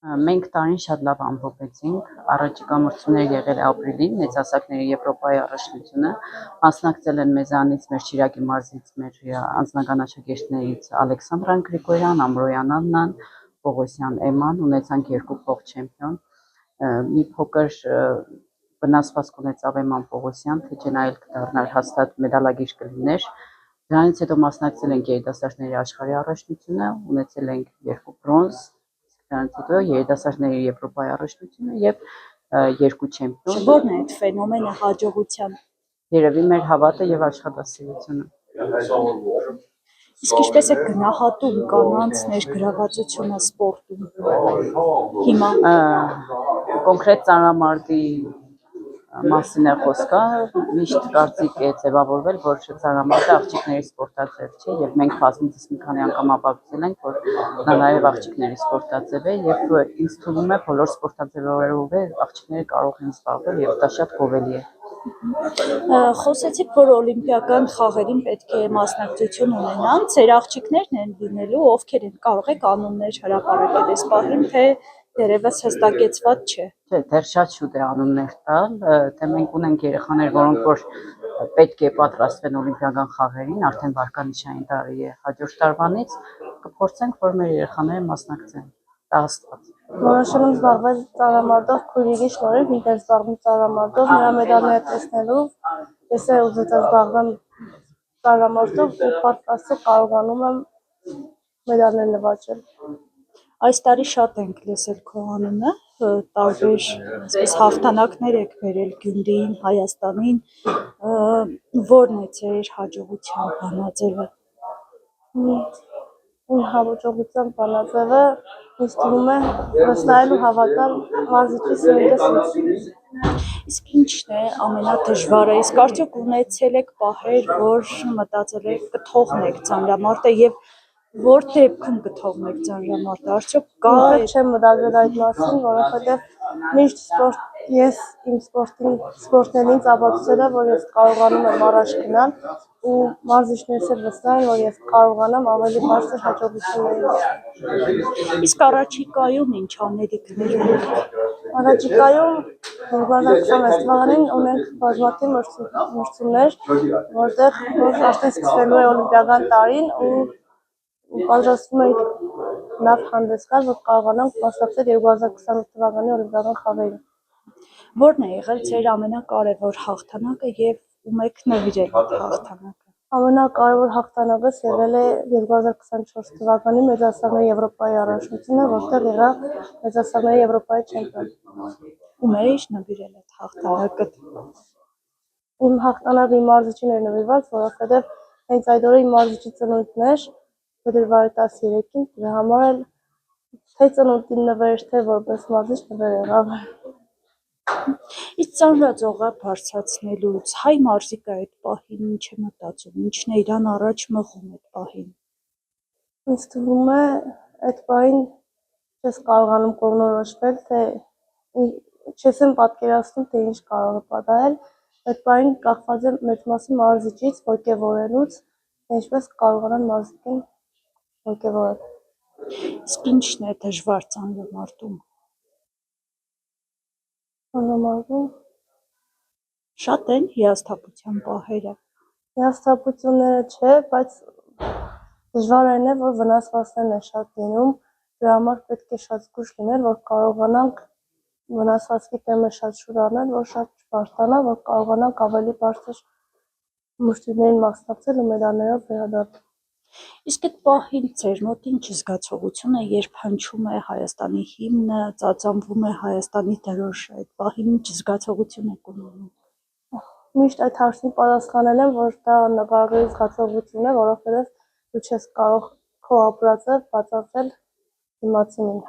Մենք տարին շատ լավ ամփոփեցինք, առաջիկա մրցումներ եղել է ապրիլին, մեծահասակների Եվրոպայի առաջնությունը, մասնակցել են մեզանից, մեր Շիրակի մարզից, մեր անձնական աշակերտներից Ալեքսանդրան Գրիգորյան, Ամրոյան Աննան, Պողոսյան Էման, ունեցանք 2 փող չեմպիոն, մի փոքր վնասվածք ունեցավ Էման Պողոսյան, թե չնայել կդառնար հաստատ մեդալագիր կլիներ, դրանից հետո մասնակցել ենք երիտասարդների աշխարհի առաջնությունը, ունեցել ենք 2 բրոնզ, դրանից հետո երիտասարդների Եվրոպայի առաջնությունը եւ 2 չեմպիոն։ Ո՞րն է այդ ֆենոմենը հաջողության։ Երևի մեր հավատը եւ աշխատասիրությունը։ Իսկ ինչպես է գնահատում կանանց ներգրավվածությունը սպորտում հիմա։ Կոնկրետ ծանրամարտի մասին է խոսքը, միշտ կարծիք է ձևավորվել, որ ծանրամարտը աղջիկների սպորտաձև չէ եւ մենք բազմիցս մի քանի անգամ ապացուցել ենք, որ դա նաեւ աղջիկների սպորտաձև է եւ ինձ թվում է բոլոր սպորտաձևերով աղջիկները կարող են զբաղվել եւ դա շատ գովելի է։ Խոսեցիք, որ օլիմպիական խաղերին պետք է մասնակցություն ունենան, ձեր աղջիկներն են լինելու, ովքեր են, կարող եք անուններ հրապարակել այս պահին, թե դերևս հստակեցված չէ։ Չէ, դեռ շատ շուտ է անուններ տալ, թե մենք ունենք երեխաներ, որոնք որ պետք է պատրաստվեն օլիմպիական խաղերին, արդեն վարկանիշային տարի է հաջորդ տարվանից, կփորձենք, որ մեր երեխաները մասնակցեն, դա հաստատ։ Որոշել եմ զբաղվել ծանրամարտով քույրիկի շնորհիվ, ինքն էր զբաղվում ծանրամարտով, նրա մեդալները տեսնելով, ես էլ ուզեցա զբաղվեմ ծանրամարտով ու պատրաստել կարողանում եմ մեդալներ նվաճել։ Այս տարի շատ ենք լսել քո անունը, տարբեր այսպես հաղթանակներ եք բերել Գյումրիին, Հայաստանին, ո՞րն է ձեր հաջողության բանաձևը։ Հաջողության բանաձևը ինձ թվում է վստահել ու հավատալ մարզիչիս ինձ։ Իսկ ինչն է ամենադժվարը, իսկ արդյոք ունեցել եք պահեր, որ մտածել եք կթողնեք ծանրամարտը եւ որ դեպքում կթողնեք ծանրամարտը, արդյոք կա։ Ես չեմ մտածել այդ մասին, որովհետեւ միշտ ես իմ սպորտին ինձ ապացուցել եմ, որ ես կարողանում եմ առաջ գնալ ու մարզիչներս էլ վստահ են, որ ես կարողանամ ավելի բարձր հաջողություններ։ Իսկ առաջիկայում ինչ անելիքներ ունեք։ Առաջիկայում 2026 թվականին ունենք բազմաթիվ մրցումներ, որտեղ արդեն սկսվելու է օլիմպիական տարին ու պատրաստվում ենք լավ հանդես գալ, որ կարողանանք մասնակցել 2028 թվականի օլիմպիական խաղերին։ Ո՞րն է եղել ձեր ամենակարևոր հաղթանակը եւ ում եք նվիրել այդ հաղթանակը։ Ամենակարևոր հաղթանակս եղել է 2024 թվականի մեծահասակների Եվրոպայի առաջնությունը, որտեղ եղա մեծահասակների Եվրոպայի չեմպիոն։ Ում եք նվիրել այդ հաղթանակը։ Իմ հաղթանակը իմ մարզիչին էր նվիրված, որովհետև հենց այդ օրը իմ մարզիչի ծնունդն էր, փետրվարի 13-ին, դրա համար էլ թե ծնունդին նվեր, թե որպես մարզիչ նվեր եղավ։ Իսկ ծանրաձողը բարձրացնելուց հայ մարզիկը այդ պահին ինչ է մտածում, ինչն է իրան առաջ մղում այդ պահին։ Ինձ թվում է այդ պահին չես կարողանում կողմնորոշվել, թե չես եմ պատկերացնում, թե ինչ կարող է պատահել, այդ պահին կախված է մեծ մասի մարզիչից, ոգևորելուց, թե ինչպես կարողանան մարզիկին ոգևորել։ Իսկ ինչն է դժվար ծանրամարտում։ Ծանրամարտում Շատ են հիասթափության պահերը։ հիասթափությունները չէ, բայց դժվարն է, որ վնասվածքներն են շատ լինում, դրա համար պետք է շատ զգույշ լինել, որ կարողանանք վնասվածքի տեմը շատ շուտ առնել, որ շատ չբարձրանա, որ կարողանանք ավելի բարձր մրցույթներին մասնակցել ու մեդալներով վերադառնալ։ Իսկ այդ պահին ձեր մոտ ինչ զգացողություն է, երբ հնչում է Հայաստանի հիմնը, ծածանվում է Հայաստանի դրոշը, այդ պահին ինչ զգացողություն եք ունենում։ Միշտ այդ հարցին պատասխանել եմ, որ դա նկարագրի զգացողություն է, որովհետև դու չես կարող քո ապրածը բացատրել դիմացինին։